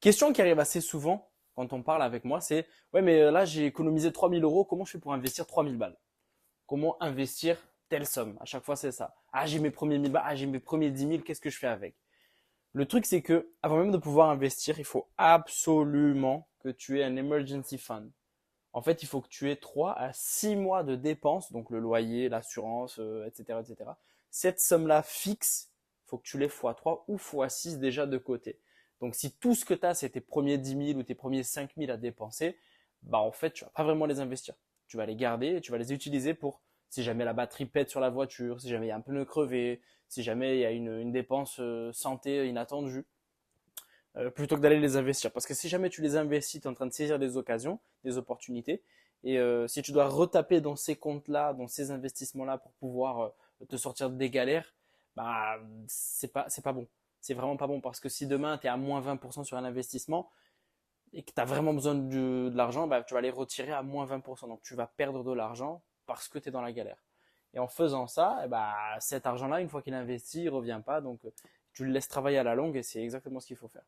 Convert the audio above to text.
question qui arrive assez souvent quand on parle avec moi, c'est ouais, mais là j'ai économisé 3 000 euros, comment je fais pour investir 3 000 balles? Comment investir telle somme? À chaque fois, c'est ça. Ah, j'ai mes premiers 1000 balles, ah, j'ai mes premiers 10 000, qu'est-ce que je fais avec? Le truc, c'est que avant même de pouvoir investir, il faut absolument que tu aies un emergency fund. En fait, il faut que tu aies 3 à 6 mois de dépenses, donc le loyer, l'assurance, etc., etc. Cette somme-là fixe, il faut que tu l'aies x3 ou x6 déjà de côté. Donc, si tout ce que tu as, c'est tes premiers 10 000 ou tes premiers 5 000 à dépenser, bah en fait, tu vas pas vraiment les investir. Tu vas les garder et tu vas les utiliser pour si jamais la batterie pète sur la voiture, si jamais il y a un pneu crevé, si jamais il y a une dépense santé inattendue plutôt que d'aller les investir. Parce que si jamais tu les investis, tu es en train de saisir des occasions, des opportunités. Et si tu dois retaper dans ces comptes-là, dans ces investissements-là pour pouvoir te sortir des galères, bah c'est pas bon. C'est vraiment pas bon parce que si demain tu es à moins 20% sur un investissement et que tu as vraiment besoin de l'argent, bah, tu vas les retirer à moins 20%. Donc tu vas perdre de l'argent parce que tu es dans la galère. Et en faisant ça, eh bah, cet argent-là, une fois qu'il est investi, il ne revient pas. Donc tu le laisses travailler à la longue et c'est exactement ce qu'il faut faire.